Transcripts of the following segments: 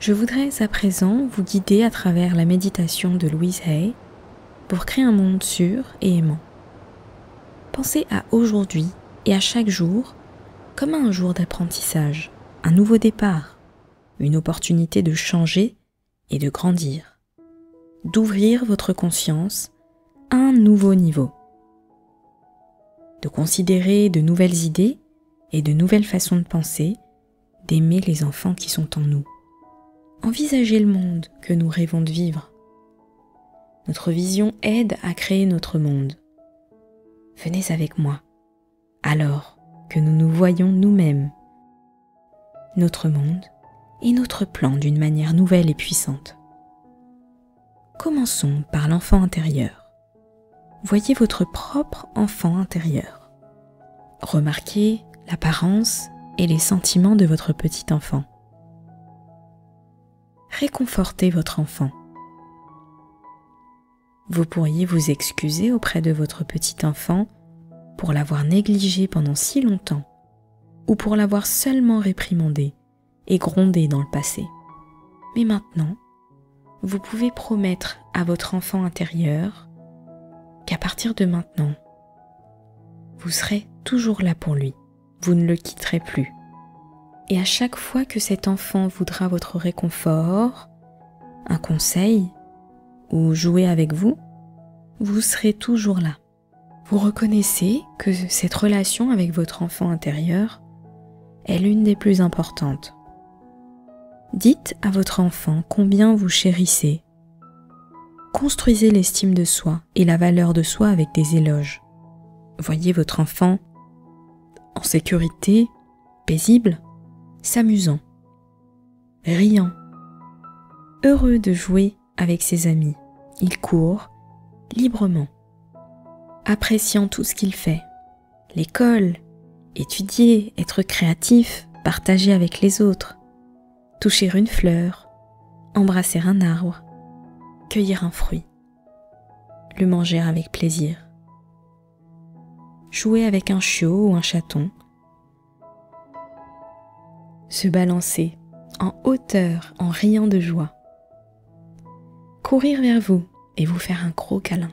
Je voudrais à présent vous guider à travers la méditation de Louise Hay pour créer un monde sûr et aimant. Pensez à aujourd'hui et à chaque jour comme à un jour d'apprentissage, un nouveau départ, une opportunité de changer et de grandir, d'ouvrir votre conscience à un nouveau niveau, de considérer de nouvelles idées et de nouvelles façons de penser, d'aimer les enfants qui sont en nous. Envisagez le monde que nous rêvons de vivre. Notre vision aide à créer notre monde. Venez avec moi, alors que nous nous voyons nous-mêmes, notre monde et notre plan d'une manière nouvelle et puissante. Commençons par l'enfant intérieur. Voyez votre propre enfant intérieur. Remarquez l'apparence et les sentiments de votre petit enfant. Réconfortez votre enfant. Vous pourriez vous excuser auprès de votre petit enfant pour l'avoir négligé pendant si longtemps ou pour l'avoir seulement réprimandé et grondé dans le passé. Mais maintenant, vous pouvez promettre à votre enfant intérieur qu'à partir de maintenant, vous serez toujours là pour lui, vous ne le quitterez plus. Et à chaque fois que cet enfant voudra votre réconfort, un conseil ou jouer avec vous, vous serez toujours là. Vous reconnaissez que cette relation avec votre enfant intérieur est l'une des plus importantes. Dites à votre enfant combien vous chérissez. Construisez l'estime de soi et la valeur de soi avec des éloges. Voyez votre enfant en sécurité, paisible, s'amusant, riant, heureux de jouer avec ses amis. Il court librement, appréciant tout ce qu'il fait, l'école, étudier, être créatif, partager avec les autres, toucher une fleur, embrasser un arbre, cueillir un fruit, le manger avec plaisir, jouer avec un chiot ou un chaton, se balancer en hauteur en riant de joie, courir vers vous et vous faire un gros câlin,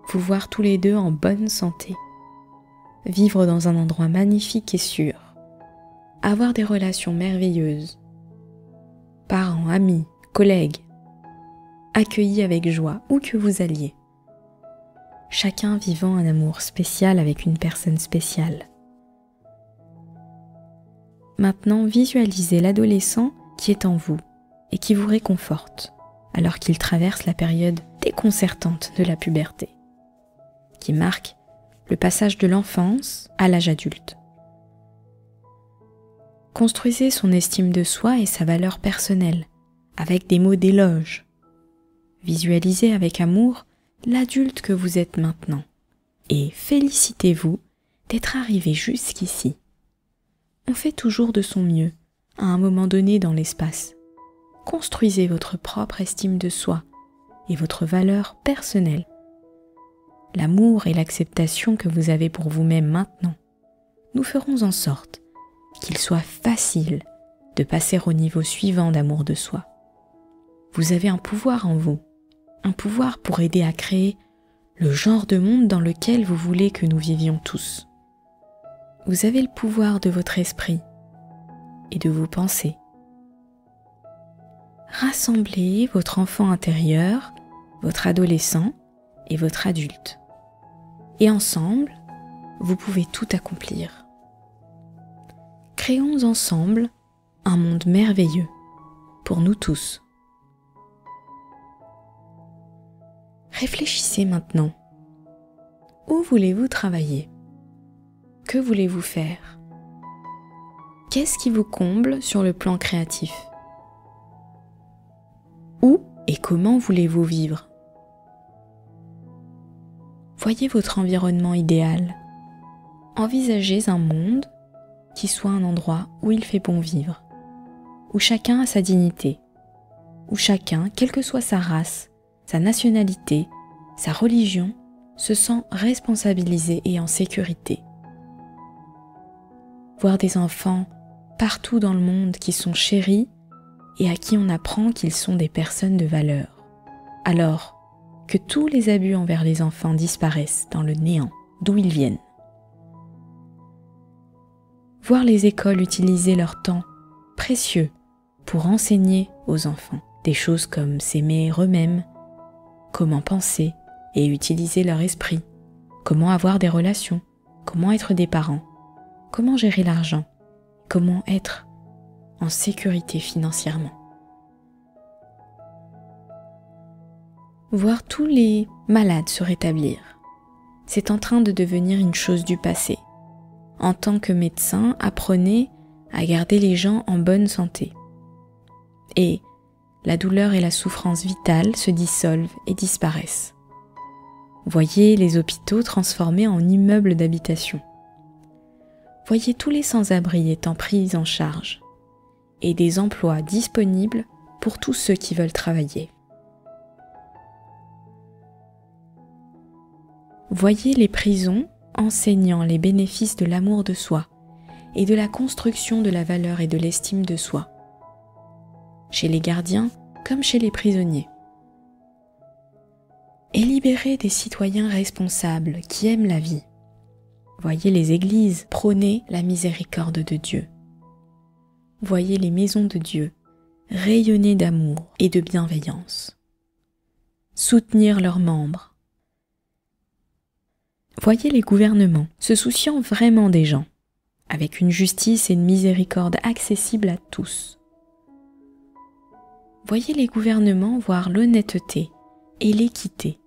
vous voir tous les deux en bonne santé, vivre dans un endroit magnifique et sûr, avoir des relations merveilleuses, parents, amis, collègues, accueillis avec joie où que vous alliez, chacun vivant un amour spécial avec une personne spéciale. Maintenant, visualisez l'adolescent qui est en vous et qui vous réconforte alors qu'il traverse la période déconcertante de la puberté, qui marque le passage de l'enfance à l'âge adulte. Construisez son estime de soi et sa valeur personnelle avec des mots d'éloge. Visualisez avec amour l'adulte que vous êtes maintenant et félicitez-vous d'être arrivé jusqu'ici. On fait toujours de son mieux à un moment donné dans l'espace. Construisez votre propre estime de soi et votre valeur personnelle. L'amour et l'acceptation que vous avez pour vous-même maintenant, nous ferons en sorte qu'il soit facile de passer au niveau suivant d'amour de soi. Vous avez un pouvoir en vous, un pouvoir pour aider à créer le genre de monde dans lequel vous voulez que nous vivions tous. Vous avez le pouvoir de votre esprit et de vos pensées. Rassemblez votre enfant intérieur, votre adolescent et votre adulte. Et ensemble, vous pouvez tout accomplir. Créons ensemble un monde merveilleux pour nous tous. Réfléchissez maintenant. Où voulez-vous travailler ? Que voulez-vous faire ? Qu'est-ce qui vous comble sur le plan créatif ? Où et comment voulez-vous vivre ? Voyez votre environnement idéal. Envisagez un monde qui soit un endroit où il fait bon vivre, où chacun a sa dignité, où chacun, quelle que soit sa race, sa nationalité, sa religion, se sent responsabilisé et en sécurité. Voir des enfants partout dans le monde qui sont chéris et à qui on apprend qu'ils sont des personnes de valeur, alors que tous les abus envers les enfants disparaissent dans le néant d'où ils viennent. Voir les écoles utiliser leur temps précieux pour enseigner aux enfants des choses comme s'aimer eux-mêmes, comment penser et utiliser leur esprit, comment avoir des relations, comment être des parents, comment gérer l'argent, comment être en sécurité financièrement. Voir tous les malades se rétablir, c'est en train de devenir une chose du passé. En tant que médecin, apprenez à garder les gens en bonne santé. Et la douleur et la souffrance vitale se dissolvent et disparaissent. Voyez les hôpitaux transformés en immeubles d'habitation. Voyez tous les sans-abri étant pris en charge et des emplois disponibles pour tous ceux qui veulent travailler. Voyez les prisons enseignant les bénéfices de l'amour de soi et de la construction de la valeur et de l'estime de soi, chez les gardiens comme chez les prisonniers. Et libérez des citoyens responsables qui aiment la vie. Voyez les églises prôner la miséricorde de Dieu. Voyez les maisons de Dieu rayonner d'amour et de bienveillance. Soutenir leurs membres. Voyez les gouvernements se souciant vraiment des gens, avec une justice et une miséricorde accessibles à tous. Voyez les gouvernements voir l'honnêteté et l'équité.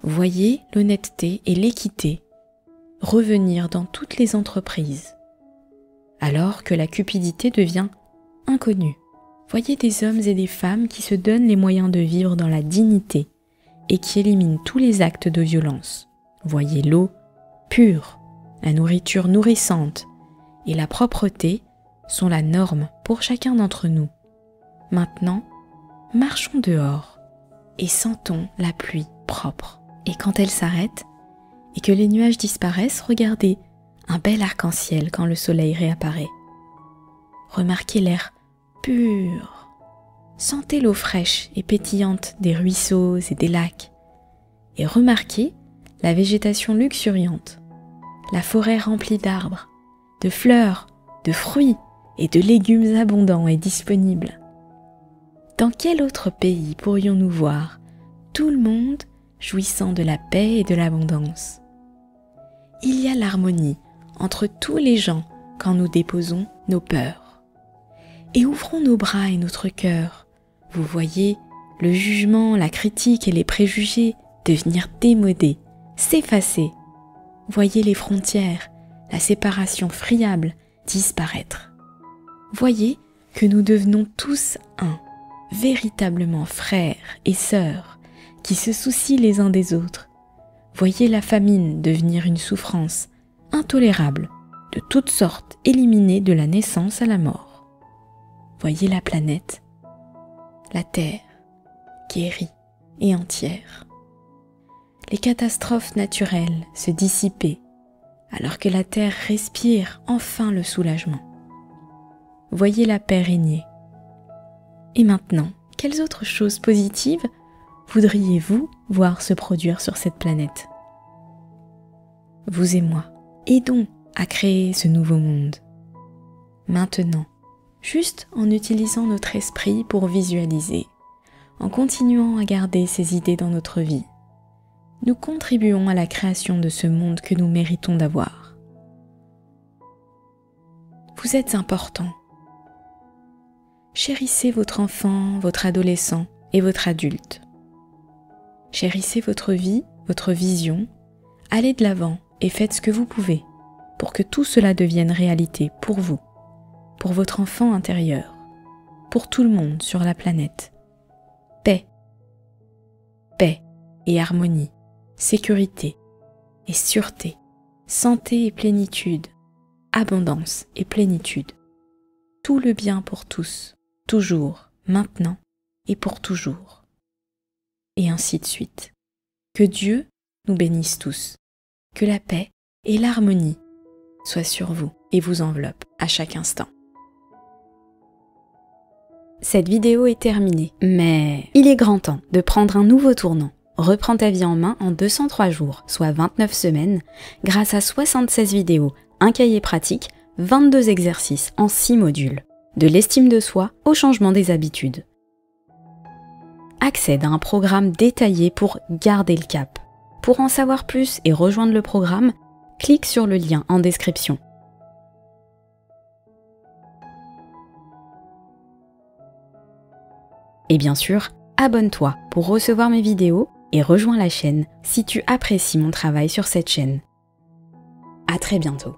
Voyez l'honnêteté et l'équité revenir dans toutes les entreprises, alors que la cupidité devient inconnue. Voyez des hommes et des femmes qui se donnent les moyens de vivre dans la dignité et qui éliminent tous les actes de violence. Voyez l'eau pure, la nourriture nourrissante et la propreté sont la norme pour chacun d'entre nous. Maintenant, marchons dehors et sentons la pluie propre. Et quand elle s'arrête et que les nuages disparaissent, regardez un bel arc-en-ciel quand le soleil réapparaît. Remarquez l'air pur. Sentez l'eau fraîche et pétillante des ruisseaux et des lacs. Et remarquez la végétation luxuriante, la forêt remplie d'arbres, de fleurs, de fruits et de légumes abondants et disponibles. Dans quel autre pays pourrions-nous voir tout le monde jouissant de la paix et de l'abondance? Il y a l'harmonie entre tous les gens quand nous déposons nos peurs. Et ouvrons nos bras et notre cœur. Vous voyez le jugement, la critique et les préjugés devenir démodés, s'effacer. Voyez les frontières, la séparation friable disparaître. Voyez que nous devenons tous un, véritablement frères et sœurs, qui se soucient les uns des autres. Voyez la famine devenir une souffrance intolérable, de toutes sortes éliminée de la naissance à la mort. Voyez la planète, la Terre, guérie et entière. Les catastrophes naturelles se dissiper, alors que la Terre respire enfin le soulagement. Voyez la paix régner. Et maintenant, quelles autres choses positives voudriez-vous voir se produire sur cette planète? Vous et moi, aidons à créer ce nouveau monde. Maintenant, juste en utilisant notre esprit pour visualiser, en continuant à garder ces idées dans notre vie, nous contribuons à la création de ce monde que nous méritons d'avoir. Vous êtes important. Chérissez votre enfant, votre adolescent et votre adulte. Chérissez votre vie, votre vision, allez de l'avant et faites ce que vous pouvez pour que tout cela devienne réalité pour vous, pour votre enfant intérieur, pour tout le monde sur la planète. Paix, paix et harmonie, sécurité et sûreté, santé et plénitude, abondance et plénitude. Tout le bien pour tous, toujours, maintenant et pour toujours. Et ainsi de suite. Que Dieu nous bénisse tous, que la paix et l'harmonie soient sur vous et vous enveloppent à chaque instant. Cette vidéo est terminée, mais il est grand temps de prendre un nouveau tournant. Reprends ta vie en main en 203 jours, soit 29 semaines, grâce à 76 vidéos, un cahier pratique, 22 exercices en 6 modules. De l'estime de soi au changement des habitudes. Accède à un programme détaillé pour garder le cap. Pour en savoir plus et rejoindre le programme, clique sur le lien en description. Et bien sûr, abonne-toi pour recevoir mes vidéos et rejoins la chaîne si tu apprécies mon travail sur cette chaîne. À très bientôt.